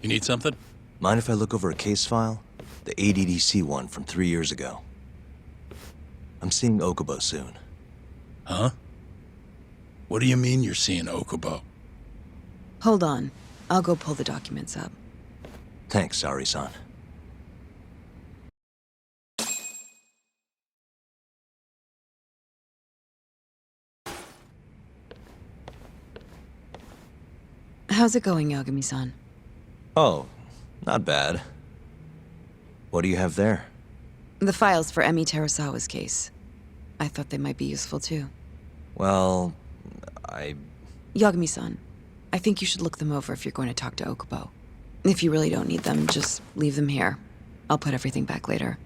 You need something? Mind if I look over a case file? The ADDC one from 3 years ago. I'm seeing OKUBO soon. Huh? What do you mean you're seeing OKUBO? Hold on. I'll go pull the documents up. Thanks, Ari-san. How's it going, Yagami-san? Oh, not bad. What do you have there? The files for Emi Terasawa's case. I thought they might be useful too. Well, Yagami-san, I think you should look them over if you're going to talk to OKUBO. If you really don't need them, just leave them here. I'll put everything back later.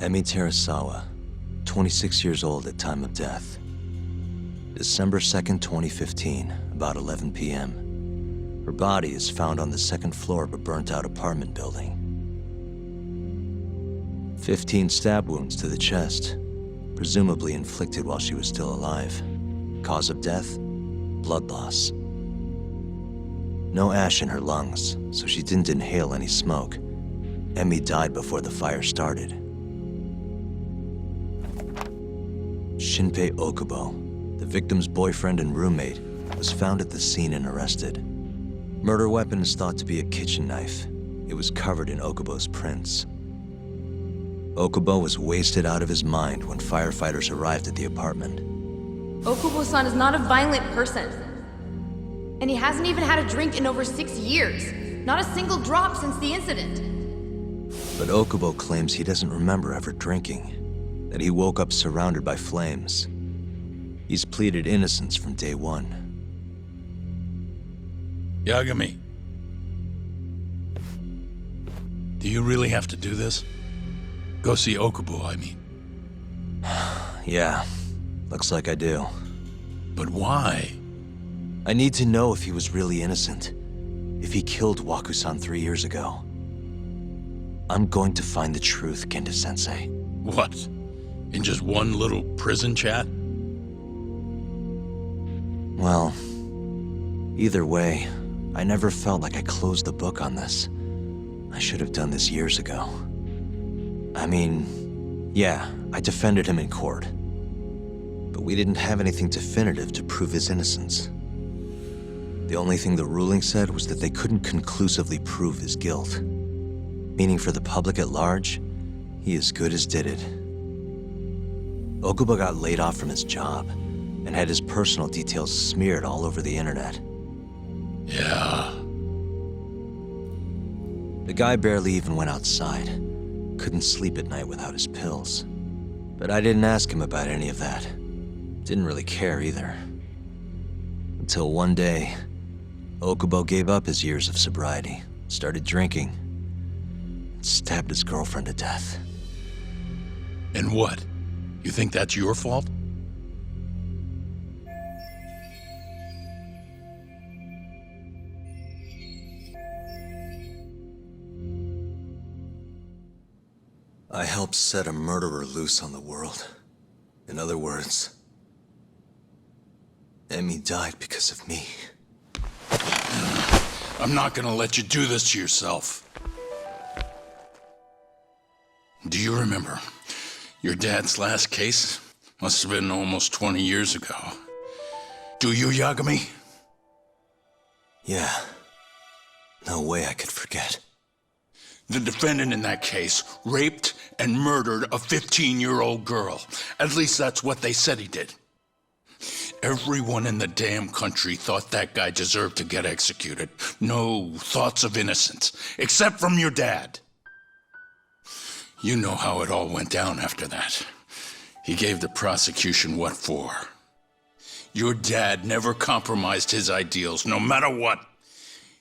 Emi Terasawa, 26 years old at time of death. December 2nd, 2015, about 11 p.m. Her body is found on the second floor of a burnt-out apartment building. 15 stab wounds to the chest, presumably inflicted while she was still alive. Cause of death? Blood loss. No ash in her lungs, so she didn't inhale any smoke. Emi died before the fire started. Shinpei OKUBO, the victim's boyfriend and roommate, was found at the scene and arrested. Murder weapon is thought to be a kitchen knife. It was covered in OKUBO's prints. OKUBO was wasted out of his mind when firefighters arrived at the apartment. OKUBO-san is not a violent person. And he hasn't even had a drink in over 6 years. Not a single drop since the incident. But OKUBO claims he doesn't remember ever drinking, that he woke up surrounded by flames. He's pleaded innocence from day one. Yagami. Do you really have to do this? Go see OKUBO, I mean. Yeah, looks like I do. But why? I need to know if he was really innocent. If he killed Waku-san 3 years ago. I'm going to find the truth, Kenta-sensei. What? In just one little prison chat? Well, either way, I never felt like I closed the book on this. I should have done this years ago. I mean, yeah, I defended him in court. But we didn't have anything definitive to prove his innocence. The only thing the ruling said was that they couldn't conclusively prove his guilt. Meaning for the public at large, he as good as did it. OKUBO got laid off from his job and had his personal details smeared all over the internet. Yeah. The guy barely even went outside. Couldn't sleep at night without his pills. But I didn't ask him about any of that. Didn't really care either. Until one day, OKUBO gave up his years of sobriety, started drinking, and stabbed his girlfriend to death. And what? You think that's your fault? I helped set a murderer loose on the world. In other words, Emi died because of me. I'm not gonna let you do this to yourself. Do you remember? Your dad's last case must have been almost 20 years ago. Do you, Yagami? Yeah. No way I could forget. The defendant in that case raped and murdered a 15-year-old girl. At least that's what they said he did. Everyone in the damn country thought that guy deserved to get executed. No thoughts of innocence, except from your dad. You know how it all went down after that. He gave the prosecution what for. Your dad never compromised his ideals, no matter what.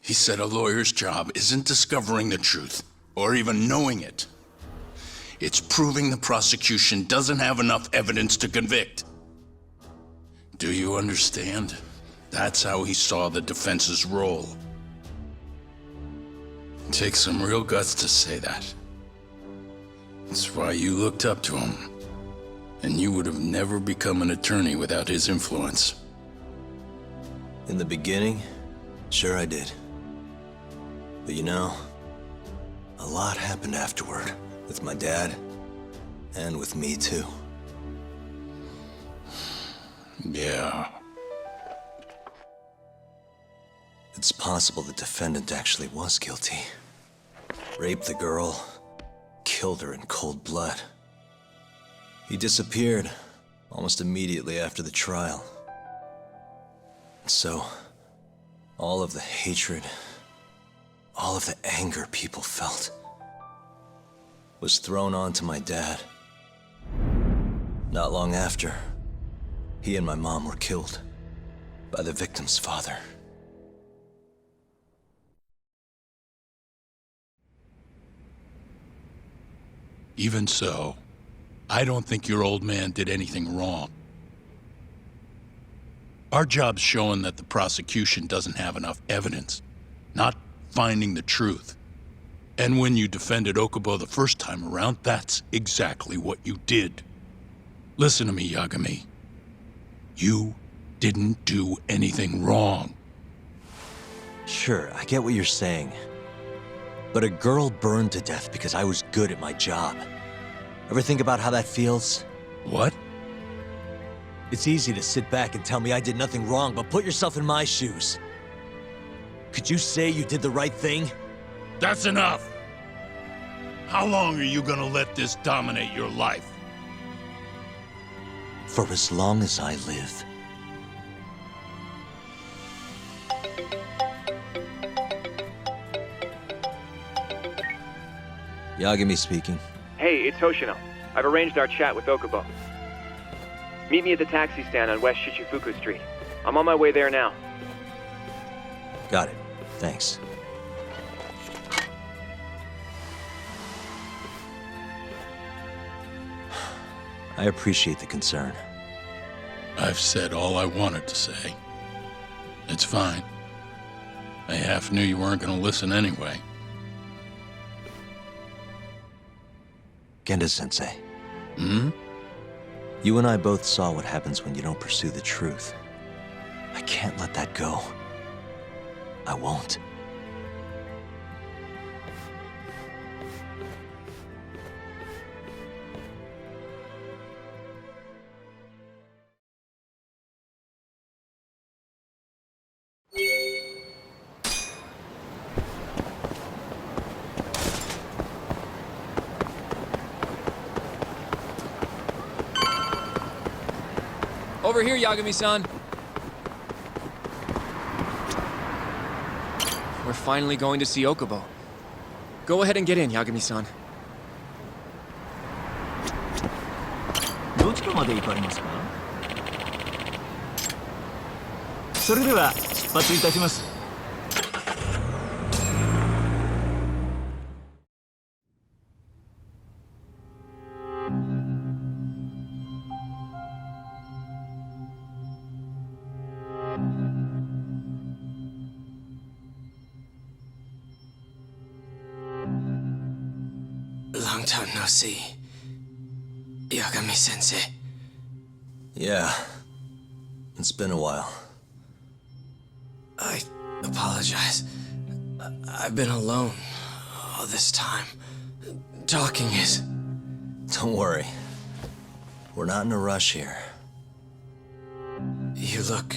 He said a lawyer's job isn't discovering the truth, or even knowing it. It's proving the prosecution doesn't have enough evidence to convict. Do you understand? That's how he saw the defense's role. It takes some real guts to say that. That's why you looked up to him. And you would have never become an attorney without his influence. In the beginning, sure I did. But you know, a lot happened afterward, with my dad, and with me too. Yeah. It's possible the defendant actually was guilty. Raped the girl, killed her in cold blood. He disappeared almost immediately after the trial. So, all of the hatred, all of the anger people felt was thrown onto my dad. Not long after, he and my mom were killed by the victim's father. Even so, I don't think your old man did anything wrong. Our job's showing that the prosecution doesn't have enough evidence, not finding the truth. And when you defended OKUBO the first time around, that's exactly what you did. Listen to me, Yagami. You didn't do anything wrong. Sure, I get what you're saying. But a girl burned to death because I was good at my job. Ever think about how that feels? What? It's easy to sit back and tell me I did nothing wrong, but put yourself in my shoes. Could you say you did the right thing? That's enough! How long are you gonna let this dominate your life? For as long as I live. Yagami speaking. Hey, it's Hoshino. I've arranged our chat with OKUBO. Meet me at the taxi stand on West Shichifuku Street. I'm on my way there now. Got it. Thanks. I appreciate the concern. I've said all I wanted to say. It's fine. I half knew you weren't gonna listen anyway. Genda-sensei. Hmm? You and I both saw what happens when you don't pursue the truth. I can't let that go. I won't. Over here, Yagami-san. We're finally going to see OKUBO. Go ahead and get in, Yagami-san. どちらまで行かれますか？それでは出発いたします。Long time no see. Yagami-sensei. Yeah. It's been a while. I apologize. I've been alone all this time. Talking is... Don't worry. We're not in a rush here. You look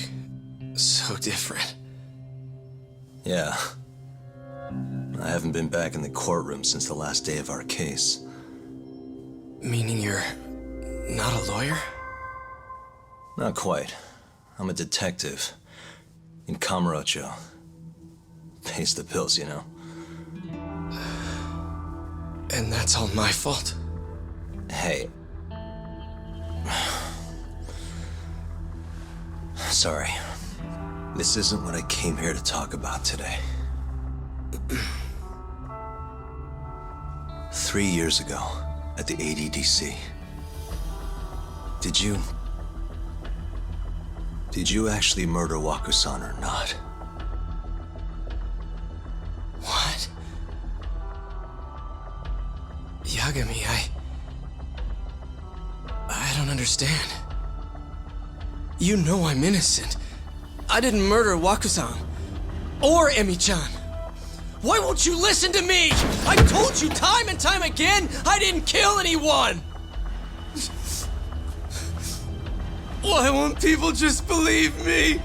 so different. Yeah. I haven't been back in the courtroom since the last day of our case. Meaning you're not a lawyer? Not quite. I'm a detective. In Kamurocho. Pays the bills, you know. And that's all my fault? Hey. Sorry. This isn't what I came here to talk about today. 3 years ago, at the ADDC. Did you actually murder Waku-san or not? What? Yagami, I don't understand. You know I'm innocent. I didn't murder Waku-san. Or Emi-chan. Why won't you listen to me? I've told you time and time again, I didn't kill anyone! Why won't people just believe me?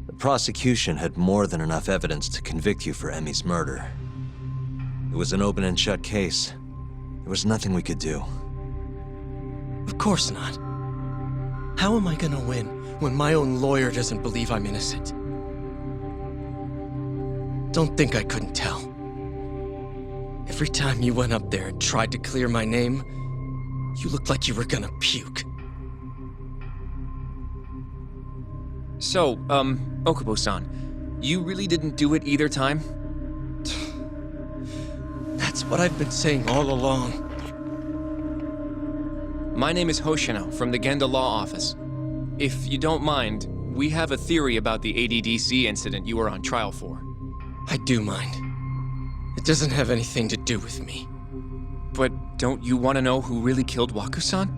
The prosecution had more than enough evidence to convict you for Emi's murder. It was an open and shut case. There was nothing we could do. Of course not. How am I gonna win when my own lawyer doesn't believe I'm innocent? Don't think I couldn't tell. Every time you went up there and tried to clear my name, you looked like you were gonna puke. So, Okubo-san, you really didn't do it either time? That's what I've been saying all along. My name is Hoshino from the Genda Law Office. If you don't mind, we have a theory about the ADDC incident you were on trial for. I do mind. It doesn't have anything to do with me. But don't you want to know who really killed Waku-san?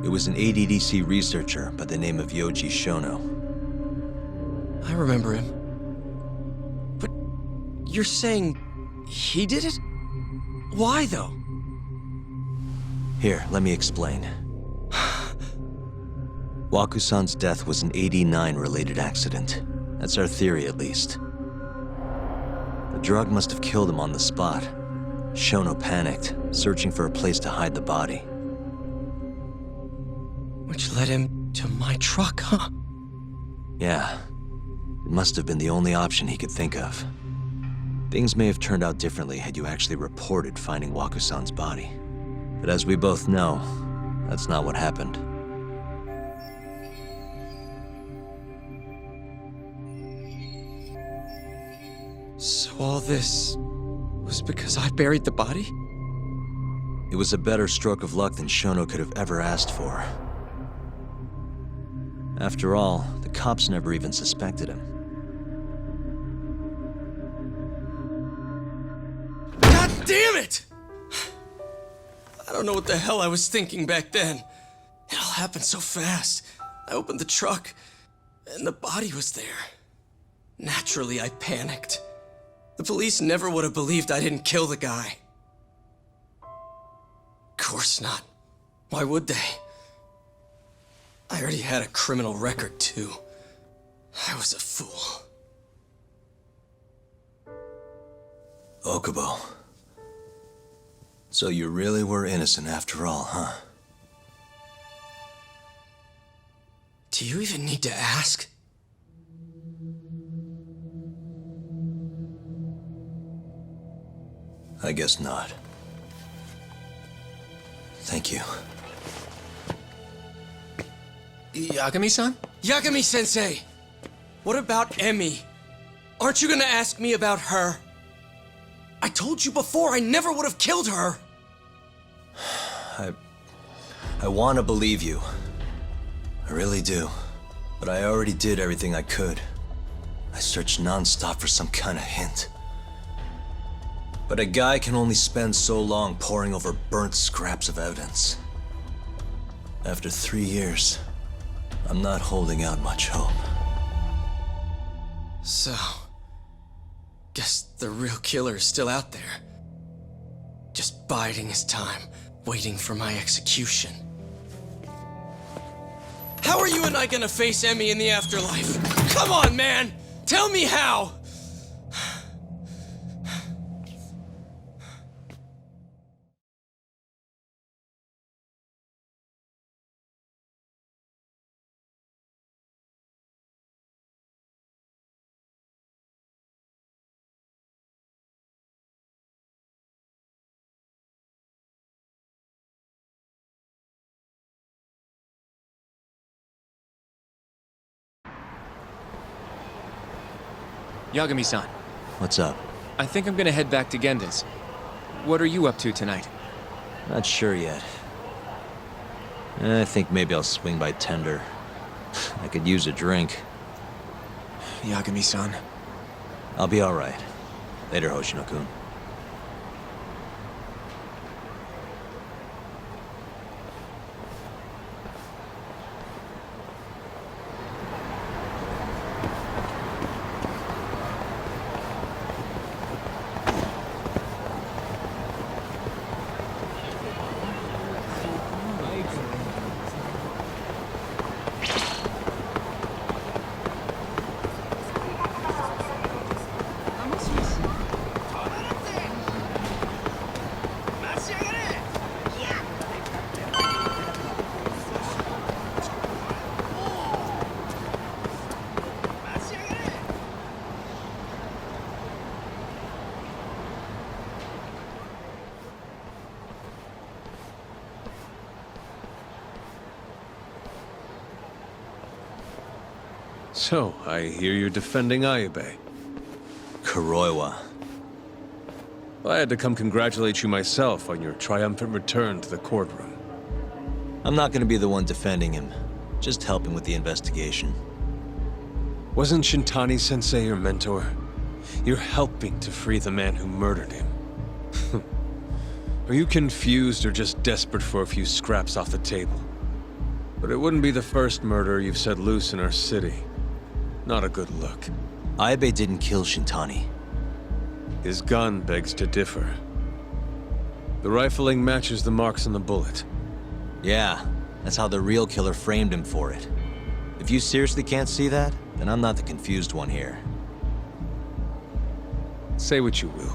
It was an ADDC researcher by the name of Yoji Shono. I remember him. But you're saying he did it? Why, though? Here, let me explain. Waku-san's death was an 89-related accident. That's our theory, at least. The drug must have killed him on the spot. Shono panicked, searching for a place to hide the body. Which led him to my truck, huh? Yeah. It must have been the only option he could think of. Things may have turned out differently had you actually reported finding Waku-san's body. But as we both know, that's not what happened. So all this was because I buried the body? It was a better stroke of luck than Shono could have ever asked for. After all, the cops never even suspected him. God damn it! I don't know what the hell I was thinking back then. It all happened so fast. I opened the truck, and the body was there. Naturally, I panicked. The police never would have believed I didn't kill the guy. Of course not. Why would they? I already had a criminal record, too. I was a fool. OKUBO. So you really were innocent after all, huh? Do you even need to ask? I guess not. Thank you. Yagami-san? Yagami-sensei! What about Emi? Aren't you gonna ask me about her? I told you before I never would have killed her! I want to believe you. I really do. But I already did everything I could. I searched non-stop for some kind of hint. But a guy can only spend so long poring over burnt scraps of evidence. After 3 years, I'm not holding out much hope. So, guess the real killer is still out there. Just biding his time, waiting for my execution. How are you and I gonna face Emi in the afterlife? Come on, man! Tell me how! Yagami-san, What's up? I think I'm gonna head back to Genda's. What are you up to tonight? Not sure yet. I think maybe I'll swing by Tender. I could use a drink. Yagami-san. I'll be alright. Later, Hoshino-kun. So, I hear you're defending Ayube. Kuroiwa. I had to come congratulate you myself on your triumphant return to the courtroom. I'm not gonna be the one defending him. Just helping with the investigation. Wasn't Shintani-sensei your mentor? You're helping to free the man who murdered him. Are you confused or just desperate for a few scraps off the table? But it wouldn't be the first murder you've set loose in our city. Not a good look. Ayube didn't kill Shintani. His gun begs to differ. The rifling matches the marks on the bullet. Yeah, that's how the real killer framed him for it. If you seriously can't see that, then I'm not the confused one here. Say what you will.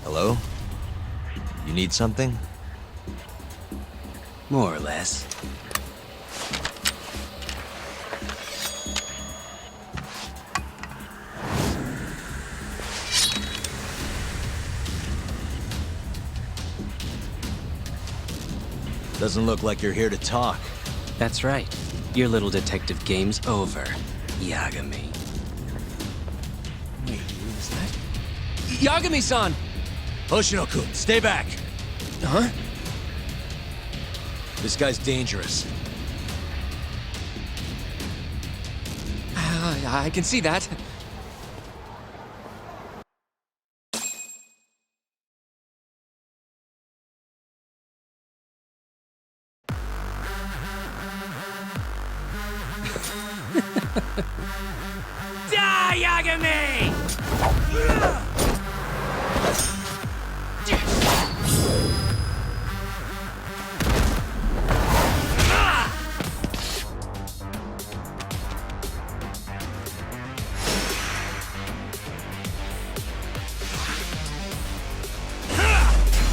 Hello? You need something? More or less. Doesn't look like you're here to talk. That's right. Your little detective game's over, Yagami. Wait, who was that? Yagami-san! Hoshino-kun, stay back! Huh? This guy's dangerous. I can see that. Die, Yagami!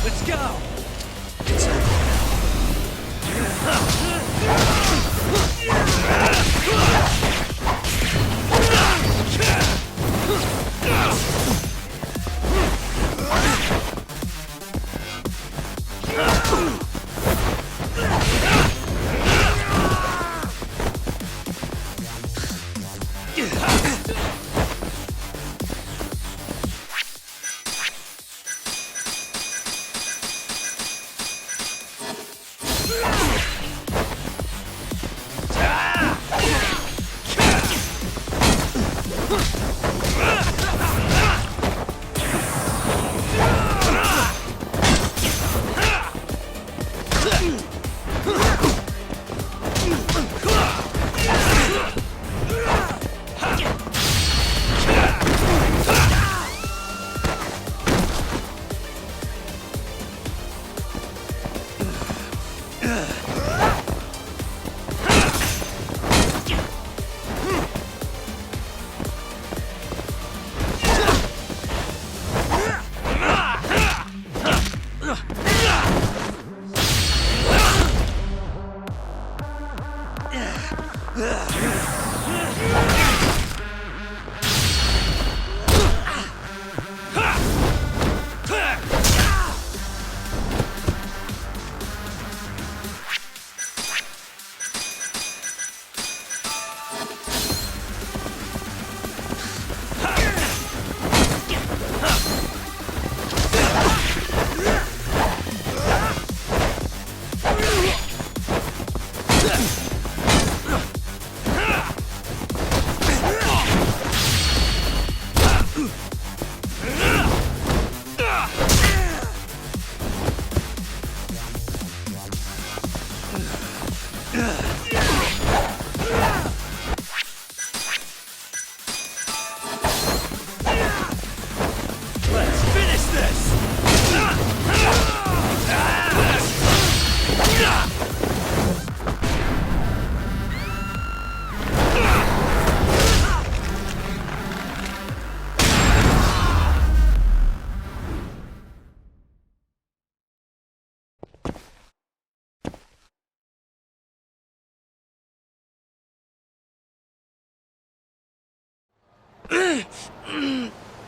Let's go!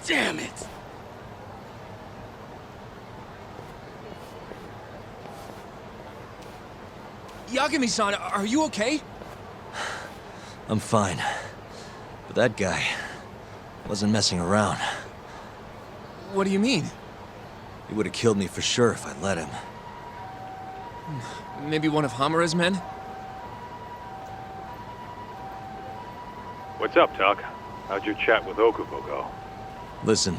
Damn it! Yagami-san, are you okay? I'm fine. But that guy wasn't messing around. What do you mean? He would have killed me for sure if I let him. Maybe one of Hamura's men? What's up, Tuck? How'd your chat with OKUBO go? Listen,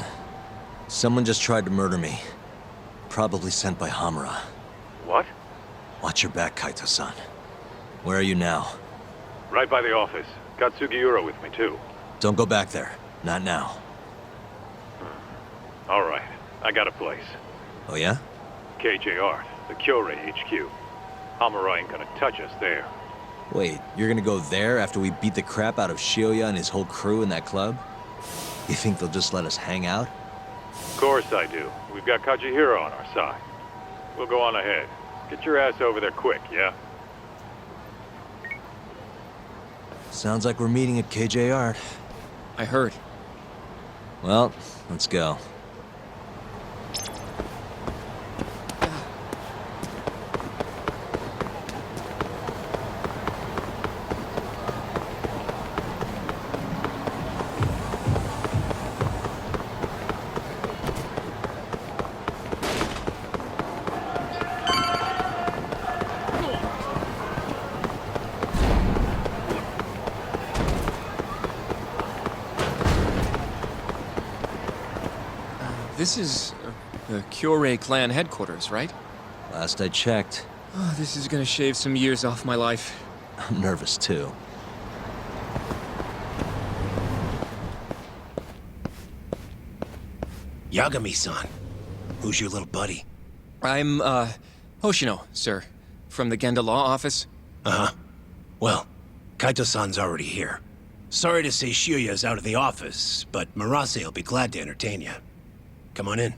someone just tried to murder me. Probably sent by Hamura. What? Watch your back, Kaito-san. Where are you now? Right by the office. Got Sugiura with me, too. Don't go back there. Not now. All right. I got a place. Oh yeah? KJ Art, the Kyorei HQ. Hamura ain't gonna touch us there. Wait, you're gonna go there after we beat the crap out of Shioya and his whole crew in that club? You think they'll just let us hang out? Of course I do. We've got Kajihiro on our side. We'll go on ahead. Get your ass over there quick, yeah? Sounds like we're meeting at KJ Art. I heard. Well, let's go. This is the Kyorei clan headquarters, right? Last I checked. Oh, this is gonna shave some years off my life. I'm nervous too. Yagami-san. Who's your little buddy? I'm, Hoshino, sir. From the Genda Law Office. Uh-huh. Well, Kaito-san's already here. Sorry to say Shioya's out of the office, but Murase will be glad to entertain you. Come on in.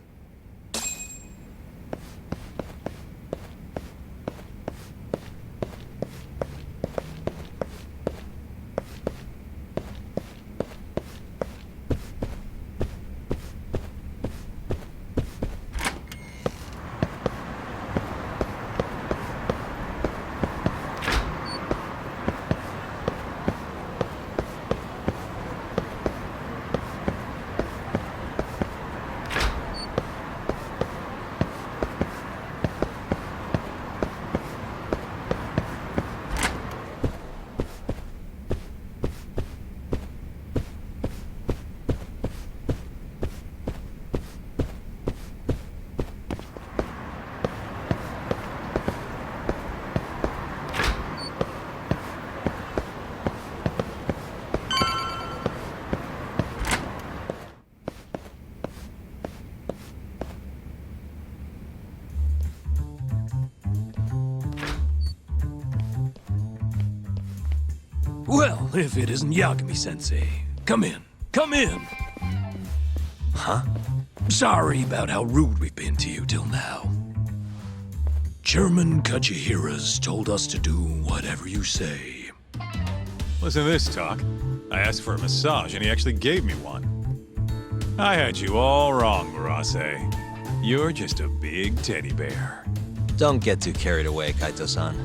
Well, if it isn't Yagami-sensei. Come in. Come in! Huh? Sorry about how rude we've been to you till now. Chairman Kajihira's told us to do whatever you say. Listen to this, Talk. I asked for a massage, and he actually gave me one. I had you all wrong, Murase. You're just a big teddy bear. Don't get too carried away, Kaito-san.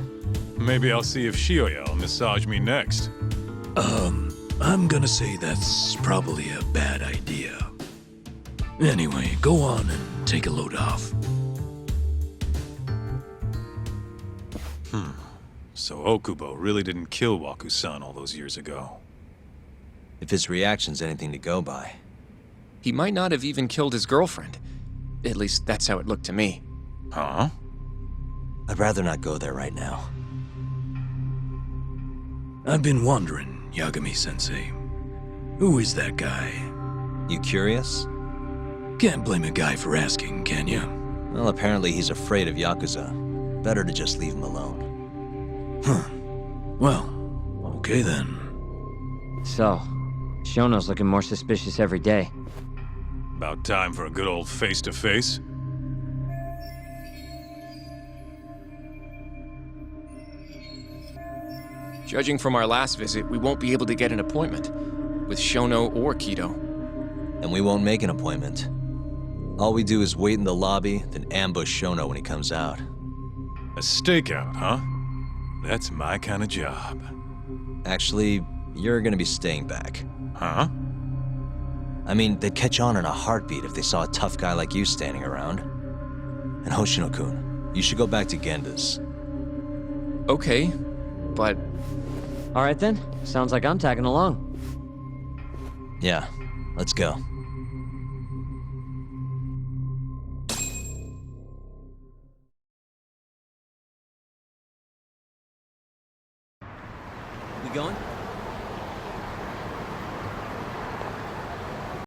Maybe I'll see if Shioya will massage me next. I'm gonna say that's probably a bad idea. Anyway, go on and take a load off. So Okubo really didn't kill Waku-san all those years ago. If his reaction's anything to go by. He might not have even killed his girlfriend. At least that's how it looked to me. Huh? I'd rather not go there right now. I've been wondering, Yagami-sensei. Who is that guy? You curious? Can't blame a guy for asking, can you? Well, apparently he's afraid of Yakuza. Better to just leave him alone. Huh. Well, okay then. So, Shono's looking more suspicious every day. About time for a good old face-to-face. Judging from our last visit, we won't be able to get an appointment with Shono or Kido. And we won't make an appointment. All we do is wait in the lobby, then ambush Shono when he comes out. A stakeout, huh? That's my kind of job. Actually, you're gonna be staying back. Huh? I mean, they'd catch on in a heartbeat if they saw a tough guy like you standing around. And Hoshino-kun, you should go back to Genda's. Okay, but... All right then, sounds like I'm tagging along. Yeah, let's go. We going?